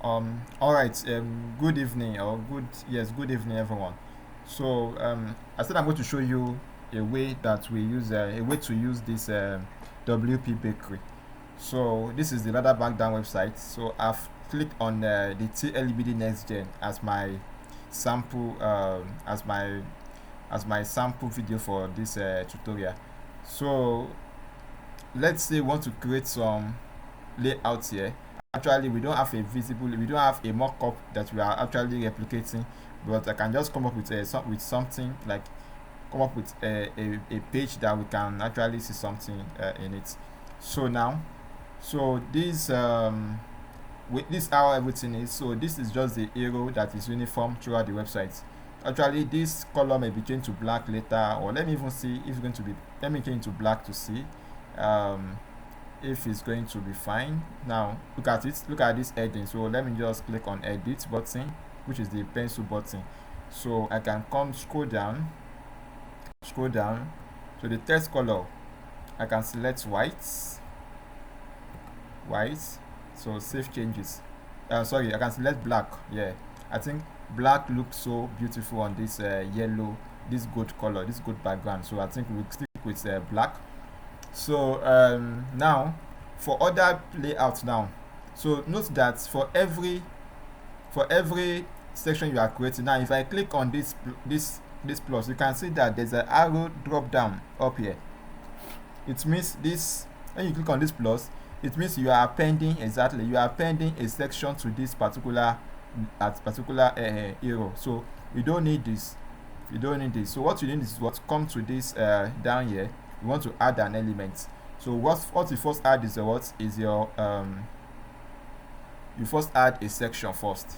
All right. Good evening, or good evening, everyone. So, I said I'm going to show you a way to use this WP Bakery. So, this is the Ladder Back Down website. So, I've clicked on the TLBD Next Gen as my sample, as my sample video for this tutorial. So, let's say we want to create some layout here. Actually, we don't have a mock-up that we are actually replicating, but I can just come up with something like come up with a page that we can actually see something in it. So now, so this how everything is. So this is just the arrow that is uniform throughout the website. Actually, this color may be changed to black later, or let me even see if it's going to be. Let me change to black to see. Um, if it's going to be fine. Now look at it, look at this heading. So let me just click on edit button, which is the pencil button. So I can come scroll down to the text color. I can select white. So save changes. Sorry, I can select black. Yeah, I think black looks so beautiful on this yellow, this gold color, this gold background. So I think we'll stick with black. So now for other layouts now, so note that for every section you are creating, now if I click on this plus, you can see that there's an arrow drop down up here. It means this, when you click on this plus, it means you are appending a section to this particular arrow. So you don't need this. So what you need is what come to this down here. You want to add an element. So what you first add is your you first add a section first.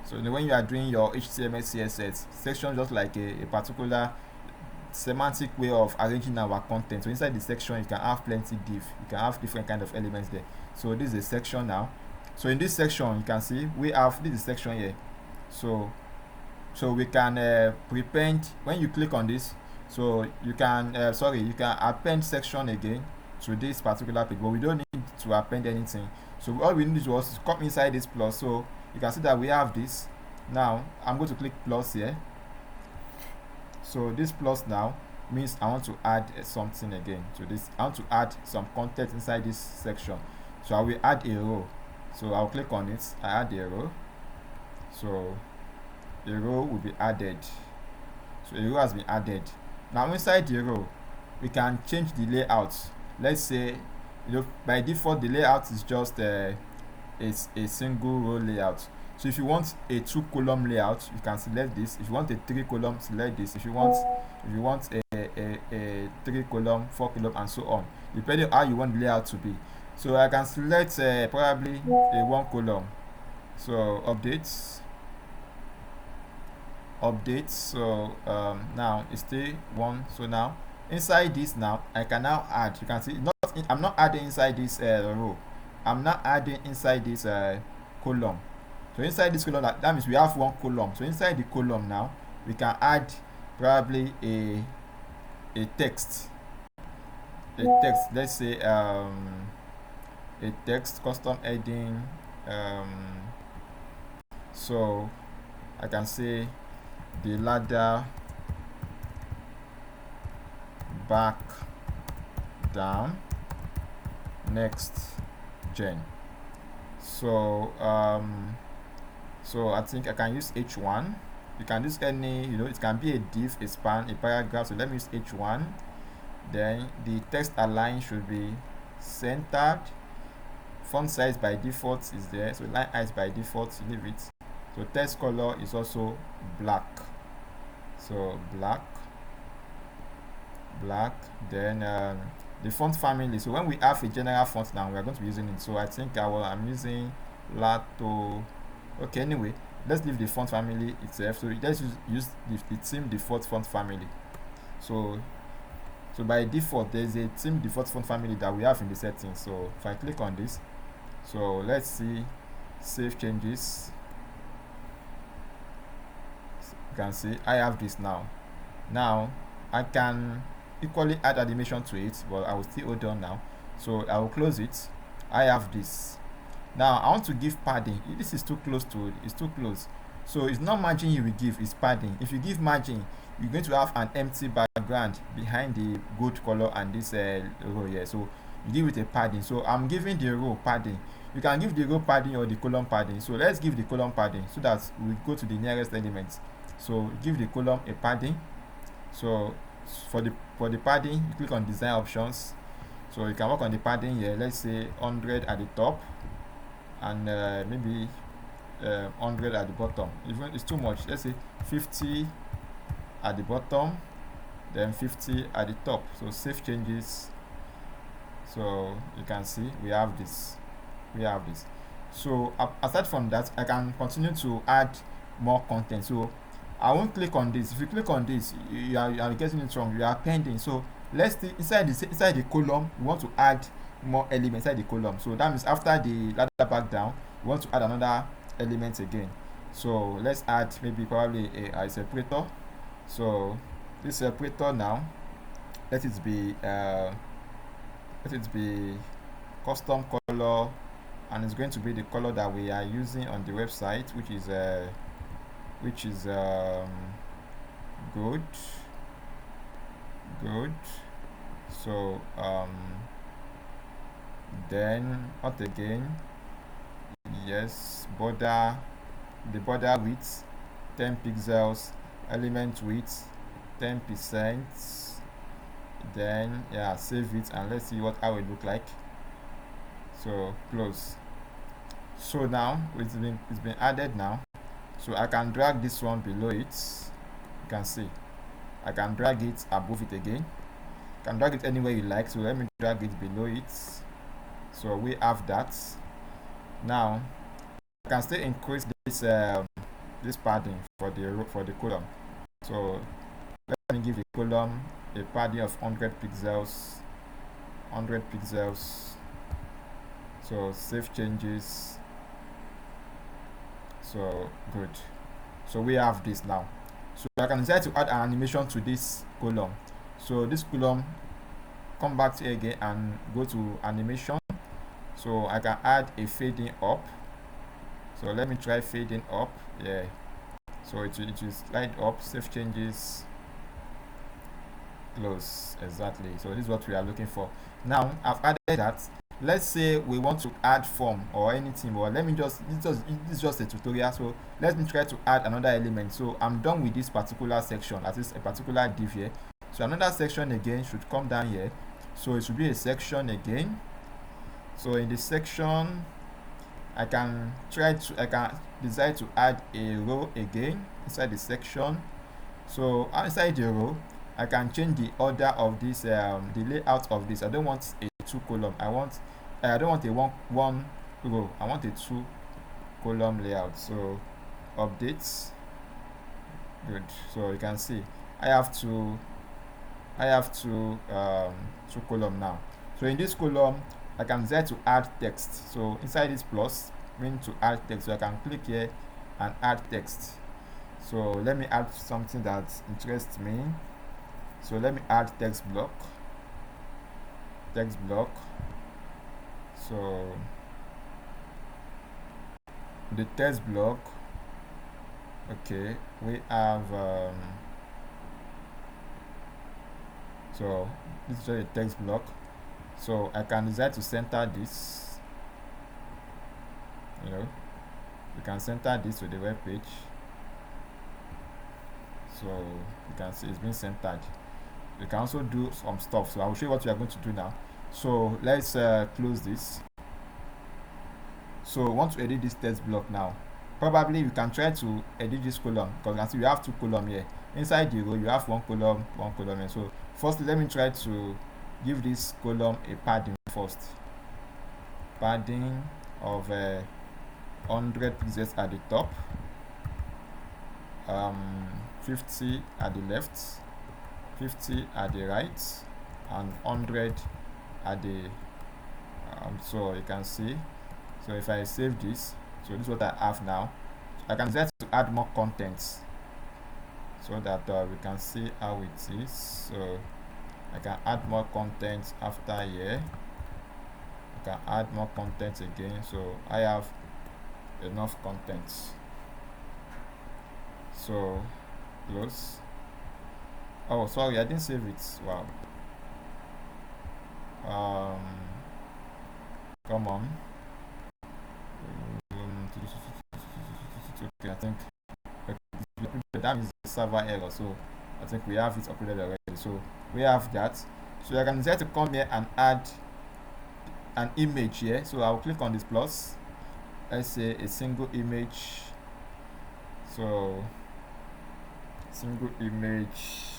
So when you are doing your HTML CSS section, just like a particular semantic way of arranging our content. So inside the section you can have plenty div, you can have different kind of elements there. So this is a section now. So in this section you can see we have this section here. So we can prepend. When you click on this, so you can you can append section again to this particular page, but we don't need to append anything. So all we need was to come inside this plus. So you can see that we have this. Now I'm going to click plus here. So this plus now means I want to add something again to this. I want to add some content inside this section. So I will add a row. So I'll click on it. I add a row. So a row will be added. So a row has been added. Now inside the row, we can change the layout. Let's say, by default the layout is just a single row layout. So if you want a 2-column layout, you can select this. If you want a 3-column, select this. If you want a 3-column, 4-column, and so on, depending on how you want the layout to be. So I can select probably a 1-column. So update. So now it's still 1. So now inside this, now I can now add. You can see I'm not adding inside this row. I'm not adding inside this column. So inside this column, that means we have 1 column. So inside the column now we can add probably a text. Let's say a text custom heading. So I can say the ladder back down next gen. So so I think I can use h1. You can use any, it can be a div, a span, a paragraph. So let me use h1. Then the text align should be centered. Font size by default is there, so line height by default, leave it. So text color is also black. So black. Then the font family. So when we have a general font now, we are going to be using it. So I think I'm using Lato. Okay, anyway, let's leave the font family itself. So let's use the theme default font family. So by default there's a theme default font family that we have in the settings. So if I click on this, so let's see, save changes. You can see I have this now. I can equally add animation to it, but I will still hold on now. So I will close it. I have this. Now I want to give padding. This is too close to it. It's too close. So it's not margin you will give, it's padding. If you give margin, you're going to have an empty background behind the gold color and this row here. So you give it a padding. So I'm giving the row padding. You can give the row padding or the column padding. So let's give the column padding so that we go to the nearest element. So give the column a padding. So for the padding, you click on design options. So you can work on the padding here. Let's say 100 at the top and maybe 100 at the bottom. Even it's too much, let's say 50 at the bottom, then 50 at the top. So save changes. So you can see we have this. So aside from that, I can continue to add more content. So I won't click on this. If you click on this, you are getting it wrong. You are pending. So let's see inside the column, you want to add more elements inside the column. So that means after the ladder back down, you want to add another element again. So let's add maybe probably a separator. So this separator now, let it be custom color, and it's going to be the color that we are using on the website, which is good. So then what again? Yes, border, the border width 10 pixels, element width 10%. Then yeah, save it and let's see how it look like. So close. So now it's been added now. So I can drag this one below it. You can see I can drag it above it again. You can drag it anywhere you like. So let me drag it below it. So we have that. Now I can still increase this padding for the column. So let me give the column a padding of 100 pixels. So save changes. So good. So we have this now. So I can decide to add an animation to this column. So this column, come back to here again and go to animation. So I can add a fading up. So let me try fading up. Yeah. So it will slide up, save changes, close. Exactly. So this is what we are looking for. Now I've added that. Let's say we want to add form or anything, or let me this is just a tutorial. So let me try to add another element. So I'm done with this particular section, that is a particular div here. So another section again should come down here. So it should be a section again. So in this section, I can decide to add a row again inside the section. So inside the row, I can change the order of this, the layout of this. I don't want a 2 column. I don't want a one row. I want a 2 column layout. So updates. Good. So you can see I have 2 column now. So in this column, I can decide to add text. So inside this plus mean to add text. So I can click here and add text. So let me add something that interests me. So let me add text block. So the text block, okay, we have so this is just a text block. So I can decide to center this. You can center this to the web page. So you can see it's been centered. You can also do some stuff. So I will show you what we are going to do now. So let's close this. So we want to edit this text block now. Probably we can try to edit this column, because you can see we have 2 columns here. Inside the row you have 1 column here. So firstly, let me try to give this column a padding first. Padding of 100 pixels at the top, 50 at the left, 50 at the right, and 100 at the so you can see. So if I save this, so this is what I have now. I can decide to add more contents so that we can see how it is. So I can add more content after here. can add more content again. So I have enough content. So close. Oh, sorry, I didn't save it. Wow. Come on. Okay, I think that is the server error. So I think we have it uploaded already. So we have that. So I can decide to come here and add an image here. So I'll click on this plus. Let's say a single image. So single image.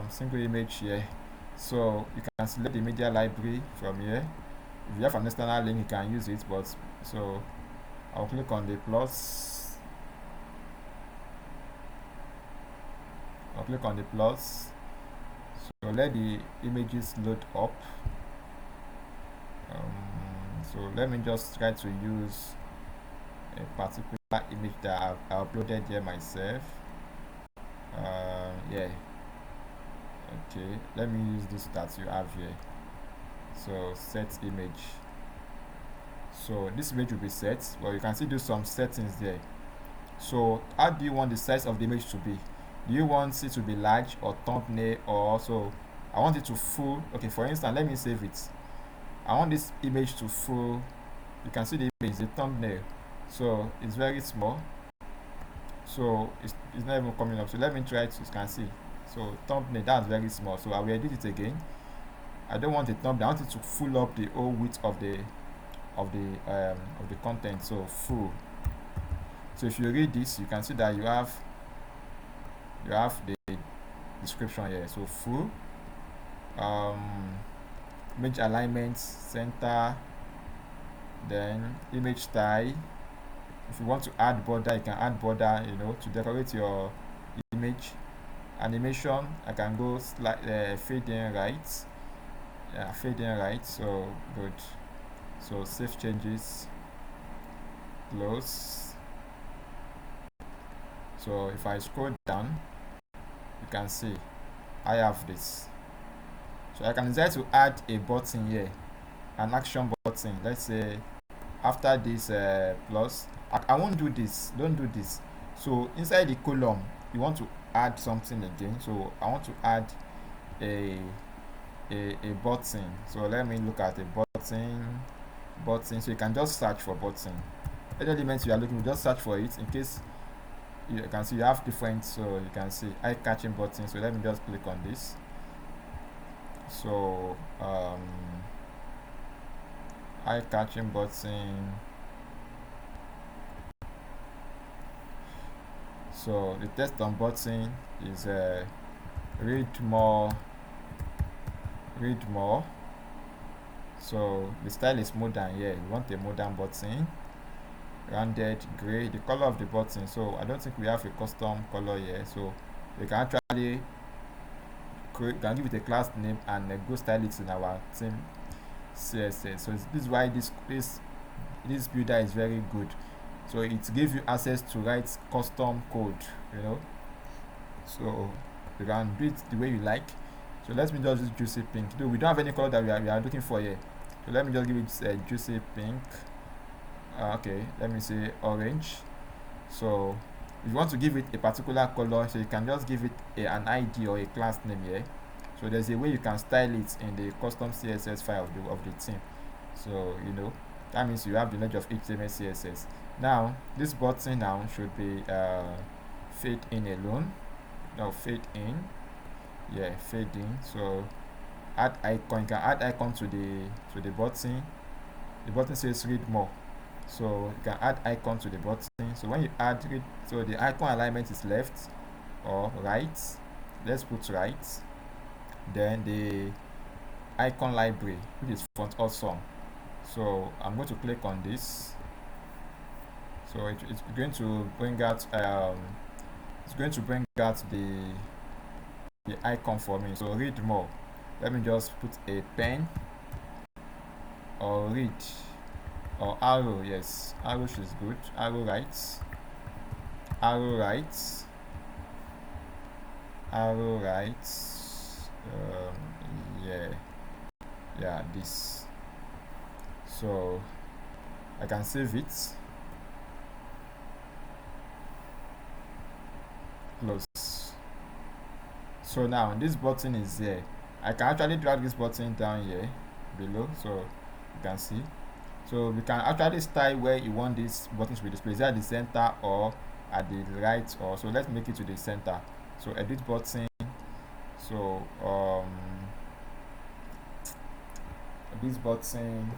Single image here. So you can select the media library from here. If you have an external link, you can use it. But so I'll click on the plus. I'll click on the plus. So let the images load up. So let me just try to use a particular image that I've uploaded here myself. Yeah. Okay, let me use this that you have here. So set image. So this image will be set, but you can still do some settings there. So how do you want the size of the image to be? Do you want it to be large or thumbnail, or also I want it to full? Okay, for instance, let me save it. I want this image to full. You can see the image, the thumbnail. So it's very small. So it's not even coming up. So let me try to, you can see. So thumbnail, that's very small. So I will edit it again. I don't want a thumbnail. I want it to full up the whole width of the content. So full. So if you read this, you can see that you have the description here. So full. Image alignment, center, then image style. If you want to add border, you can add border, to decorate your image. Animation, I can go fade in right. Yeah, fade in right. So good. So save changes, close. So if I scroll down, you can see I have this. So I can decide to add a button here, an action button. Let's say after this plus, I won't do this. Don't do this. So inside the column, you want to add something again. So I want to add a button. So let me look at a button. So you can just search for button. Any elements you are looking, just search for it in case you can see you have different. So you can see eye-catching button. So let me just click on this. So eye-catching button. So the text on button is read more. So the style is modern here. We want a modern button. Rounded gray, the color of the button. So I don't think we have a custom color here. So we can actually give it a class name and go style it in our theme CSS. So this is why this builder is very good. So it gives you access to write custom code, so you can do it the way you like. So let me just use juicy pink. Though we don't have any color that we are looking for here. So let me just give it juicy pink. Okay, let me say orange. So if you want to give it a particular color, so you can just give it an ID or a class name here. So there's a way you can style it in the custom CSS file of the theme. So that means you have the knowledge of HTML CSS. Now this button now should be fade in alone. Now fade in. Yeah, fade in. So add icon. You can add icon to the button. The button says read more. So you can add icon to the button. So when you add it, so the icon alignment is left or right. Let's put right. Then the icon library, which is font awesome. So I'm going to click on this. So it's going to bring out the icon for me. So read more. Let me just put a pen or read or arrow. Yes, arrow is good. Arrow right. yeah, this. So I can save it, close. So now this button is here. I can actually drag this button down here below, so you can see. So we can actually style where you want this button to be displayed. Is it at the center or at the right? Or so let's make it to the center. So edit button. So this button,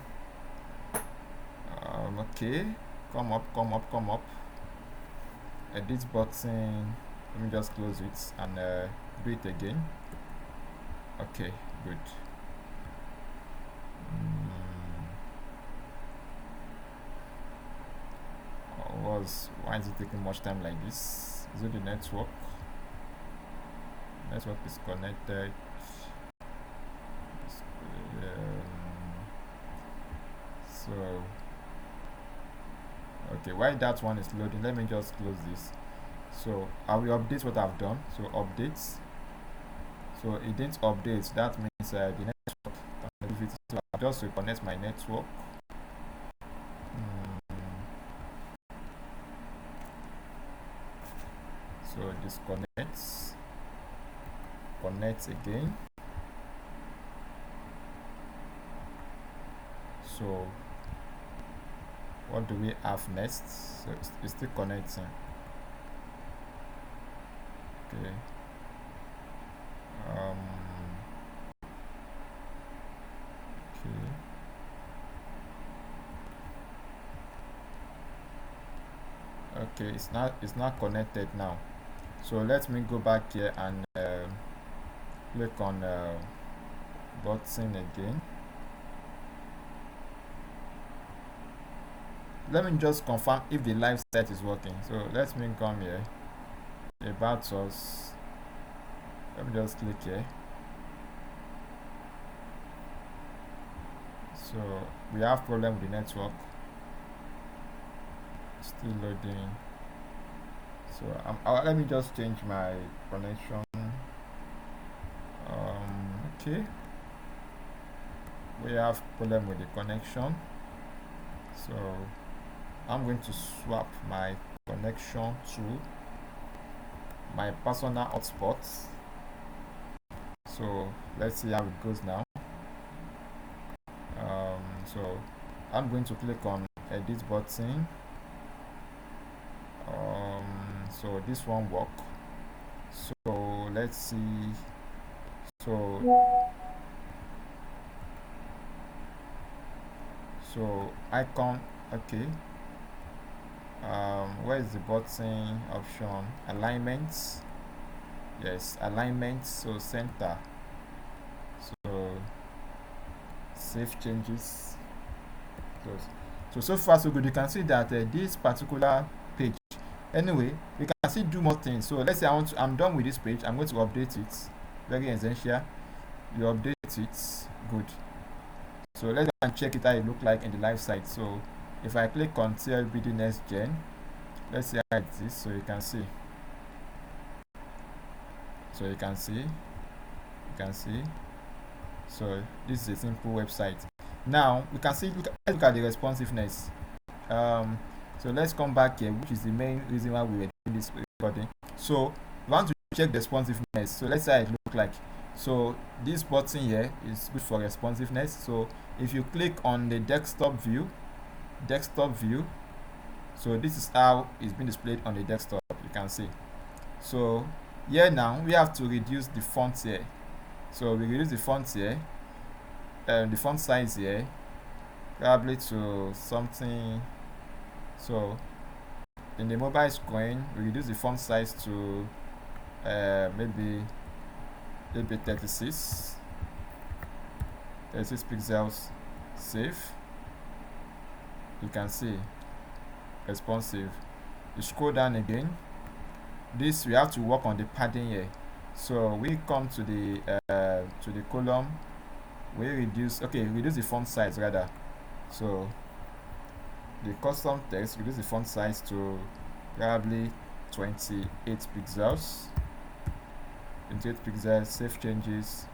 okay, come up. Edit button. Let me just close it and do it again. Okay, good. Why is it taking much time like this? Is it the network? Network is connected. So okay, while that one is loading, let me just close this. So I will update what I've done. So updates. So it didn't update. That means the network connectivity. So I'll just reconnect my network. So disconnects, connects again. So what do we have next? So it's still connecting. Okay. Okay, it's not connected now. So let me go back here and click on button again. Let me just confirm if the live set is working. So let me come here, about us. Let me just click here. So we have problem with the network. Still loading. So let me just change my connection. Okay, we have problem with the connection, so I'm going to swap my connection to my personal hotspot. So let's see how it goes now. So I'm going to click on edit button. So this one work. So let's see. So icon, okay. Where is the button option? Alignment. Yes, alignment. So center. So save changes. So far so good. You can see that this particular page. Anyway, we can still do more things. So let's say I'm done with this page. I'm going to update it. Very essential. You update it. Good. So let's check it how it look like in the live site. So if I click on TLBD next gen, let's see how it is. So you can see. So you can see. So this is a simple website. Now we can see. Let's look at the responsiveness. So let's come back here, which is the main reason why we were doing this recording. So we want to check the responsiveness. So let's say it look like. So this button here is good for responsiveness. So if you click on the desktop view, so this is how it's been displayed on the desktop. You can see. So here now we have to reduce the font here. So we reduce the font here, the font size here, probably to something. So in the mobile screen, we reduce the font size to maybe 36 pixels. Save. You can see responsive. You scroll down again. This we have to work on the padding here. So we come to the column. We reduce the font size rather. So the custom text, reduce the font size to probably 28 pixels. 28 pixels. Save changes.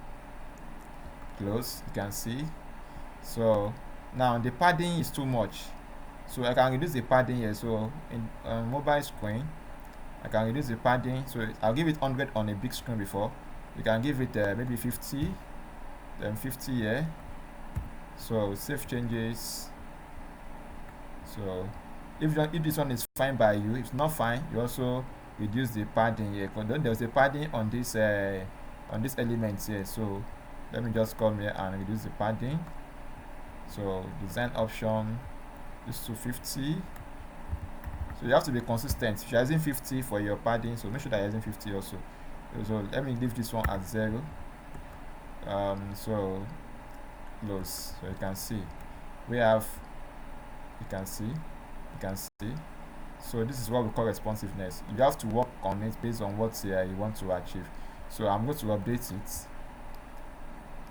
close. You can see. So now the padding is too much, so I can reduce the padding here. So in mobile screen, I can reduce the padding. So I'll give it 100 on a big screen before. You can give it maybe 50, then 50 here. So save changes. So if this one is fine by you, if it's not fine, you also reduce the padding here. Because there's a padding on this element here. So let me just come here and reduce the padding. So design option is 250. So you have to be consistent. If you're using 50 for your padding, so make sure that you're using 50 also. So let me leave this one at 0. So close. So you can see we have, you can see. So this is what we call responsiveness. You have to work on it based on what you want to achieve. So I'm going to update it.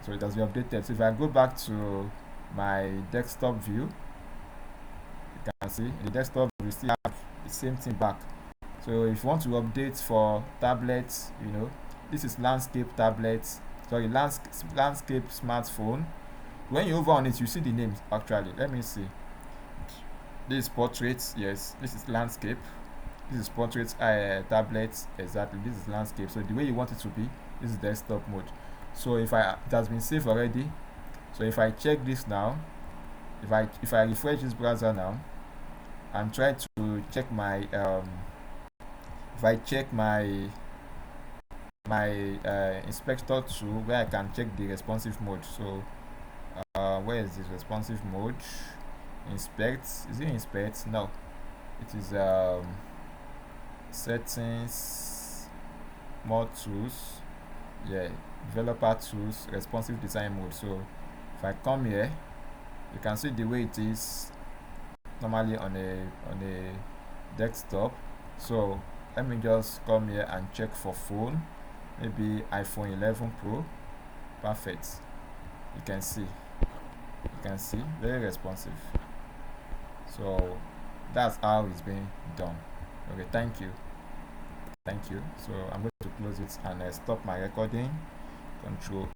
So it has been updated. So if I go back to my desktop view, you can see in the desktop we still have the same thing back. So if you want to update for tablets, this is landscape tablets, sorry, landscape smartphone. When you hover on it, you see the names. Actually, let me see. This is portraits. Yes, this is landscape. This is portraits tablets. Exactly, this is landscape. So the way you want it to be, this is desktop mode. So it has been saved already. So if I check this now, if I refresh this browser now and try to check my if I check my inspector tool where I can check the responsive mode. So where is this responsive mode? Inspect. Is it inspect? No, it is settings, more tools. Yeah, developer tools, responsive design mode. So if I come here, you can see the way it is normally on a desktop. So let me just come here and check for phone, maybe iPhone 11 Pro. Perfect. You can see very responsive. So that's how it's being done. Okay, thank you. So I'm going to close it and stop my recording. Control